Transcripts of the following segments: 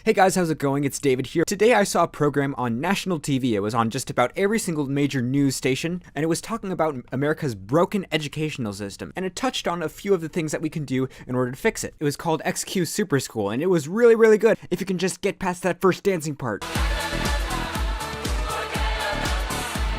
Hey guys, how's it going? It's David here. Today I saw a program on national TV. It was on just about every single major news station, and it was talking about America's broken educational system, and it touched on a few of the things that we can do in order to fix it. It was called XQ Super School, and it was really, really good if you can just get past that first dancing part.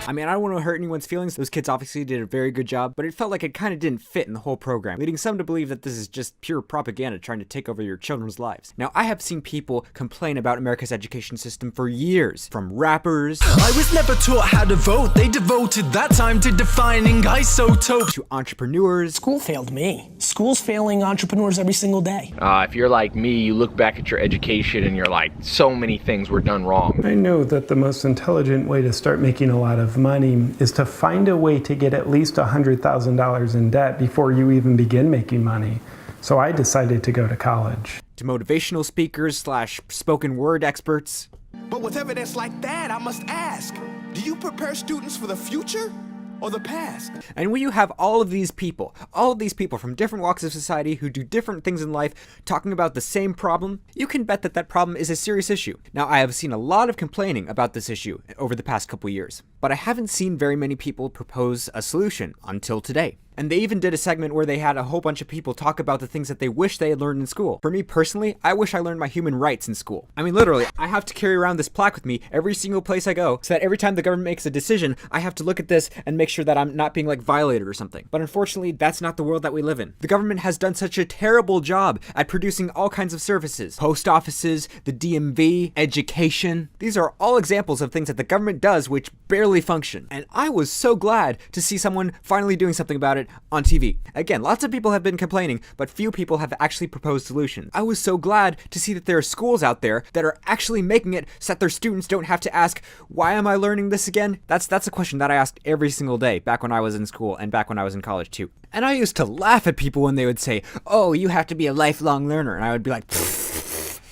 I mean, I don't want to hurt anyone's feelings. Those kids obviously did a very good job, but it felt like it kind of didn't fit in the whole program, leading some to believe that this is just pure propaganda trying to take over your children's lives. Now, I have seen people complain about America's education system for years, from rappers. I was never taught how to vote. They devoted that time to defining isotopes. To entrepreneurs. School failed me. School's failing entrepreneurs every single day. If you're like me, you look back at your education and you're like, so many things were done wrong. I know that the most intelligent way to start making a lot of money is to find a way to get at least $100,000 in debt before you even begin making money. So I decided to go to college. To motivational speakers / spoken word experts. But with evidence like that, I must ask, do you prepare students for the future or the past? And when you have all of these people from different walks of society who do different things in life talking about the same problem, you can bet that that problem is a serious issue. Now, I have seen a lot of complaining about this issue over the past couple years, but I haven't seen very many people propose a solution until today. And they even did a segment where they had a whole bunch of people talk about the things that they wish they had learned in school. For me personally, I wish I learned my human rights in school. I mean, literally, I have to carry around this plaque with me every single place I go, so that every time the government makes a decision, I have to look at this and make sure that I'm not being violated or something. But unfortunately, that's not the world that we live in. The government has done such a terrible job at producing all kinds of services. Post offices, the DMV, education. These are all examples of things that the government does which barely function. And I was so glad to see someone finally doing something about it on TV. Again, lots of people have been complaining, but few people have actually proposed solutions. I was so glad to see that there are schools out there that are actually making it so that their students don't have to ask, why am I learning this again? That's a question that I asked every single day back when I was in school and back when I was in college too. And I used to laugh at people when they would say, oh, you have to be a lifelong learner. And I would be like,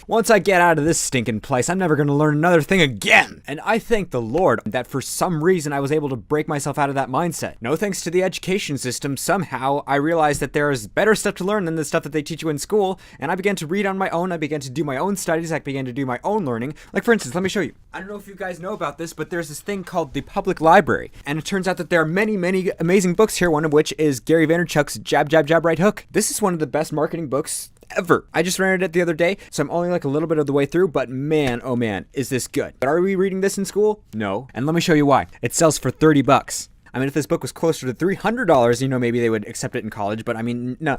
once I get out of this stinking place, I'm never going to learn another thing again. And I thank the Lord that for some reason I was able to break myself out of that mindset. No thanks to the education system, somehow I realized that there is better stuff to learn than the stuff that they teach you in school, and I began to read on my own, I began to do my own studies, I began to do my own learning. Like for instance, let me show you. I don't know if you guys know about this, but there's this thing called the public library, and it turns out that there are many, many amazing books here, one of which is Gary Vaynerchuk's Jab, Jab, Jab, Right Hook. This is one of the best marketing books ever. I just rented it the other day, so I'm only a little bit of the way through, but man, oh man, is this good. But are we reading this in school? No. And let me show you why. It sells for $30. I mean, if this book was closer to $300, maybe they would accept it in college, but I mean, no.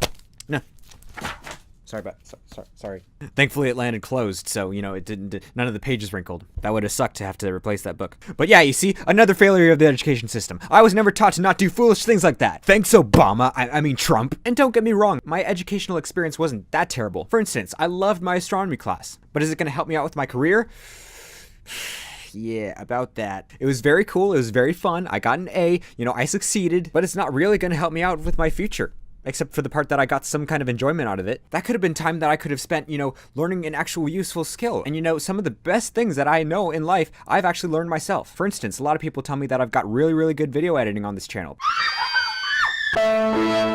Sorry. Thankfully, it landed closed, so, it didn't, none of the pages wrinkled. That would have sucked to have to replace that book. But yeah, you see, another failure of the education system. I was never taught to not do foolish things like that. Thanks, Obama. I mean, Trump. And don't get me wrong, my educational experience wasn't that terrible. For instance, I loved my astronomy class. But is it going to help me out with my career? Yeah, about that. It was very cool. It was very fun. I got an A. I succeeded. But it's not really going to help me out with my future. Except for the part that I got some kind of enjoyment out of it. That could have been time that I could have spent, learning an actual useful skill. And some of the best things that I know in life, I've actually learned myself. For instance, a lot of people tell me that I've got really, really good video editing on this channel. I'm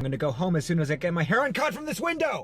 gonna go home as soon as I get my hair uncut from this window!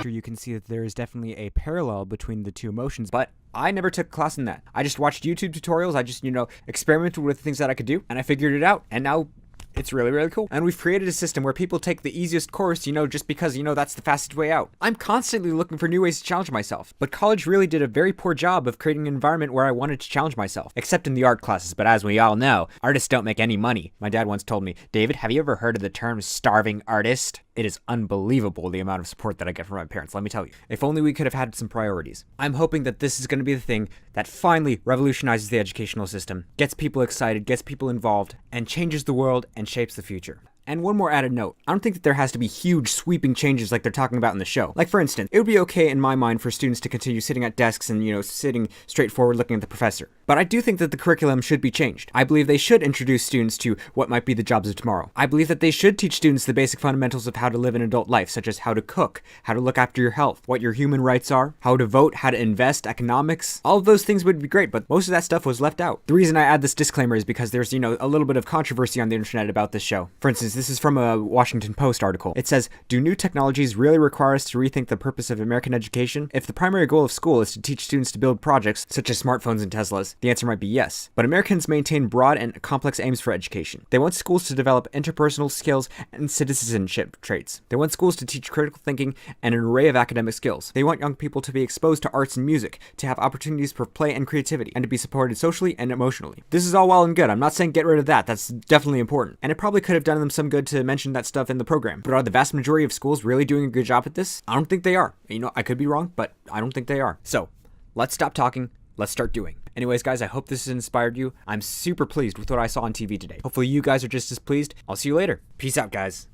You can see that there is definitely a parallel between the two emotions, but I never took a class in that. I just watched YouTube tutorials. I just, experimented with things that I could do, and I figured it out, and now it's really, really cool. And we've created a system where people take the easiest course, just because, that's the fastest way out. I'm constantly looking for new ways to challenge myself, but college really did a very poor job of creating an environment where I wanted to challenge myself, except in the art classes. But as we all know, artists don't make any money. My dad once told me, David, have you ever heard of the term starving artist? It is unbelievable the amount of support that I get from my parents, let me tell you. If only we could have had some priorities. I'm hoping that this is going to be the thing that finally revolutionizes the educational system, gets people excited, gets people involved, and changes the world and shapes the future. And one more added note, I don't think that there has to be huge sweeping changes like they're talking about in the show. Like for instance, it would be okay in my mind for students to continue sitting at desks and, sitting straight forward looking at the professor. But I do think that the curriculum should be changed. I believe they should introduce students to what might be the jobs of tomorrow. I believe that they should teach students the basic fundamentals of how to live an adult life, such as how to cook, how to look after your health, what your human rights are, how to vote, how to invest, economics. All of those things would be great, but most of that stuff was left out. The reason I add this disclaimer is because there's, a little bit of controversy on the internet about this show. For instance, Anyways, this is from a Washington Post article. It says, do new technologies really require us to rethink the purpose of American education? If the primary goal of school is to teach students to build projects, such as smartphones and Teslas, the answer might be yes. But Americans maintain broad and complex aims for education. They want schools to develop interpersonal skills and citizenship traits. They want schools to teach critical thinking and an array of academic skills. They want young people to be exposed to arts and music, to have opportunities for play and creativity, and to be supported socially and emotionally. This is all well and good. I'm not saying get rid of that. That's definitely important. And it probably could have done them some good to mention that stuff in the program. But are the vast majority of schools really doing a good job at this? I don't think they are. You know, I could be wrong, but I don't think they are. So, let's stop talking. Let's start doing. Anyways, guys, I hope this has inspired you. I'm super pleased with what I saw on TV today. Hopefully you guys are just as pleased. I'll see you later. Peace out, guys.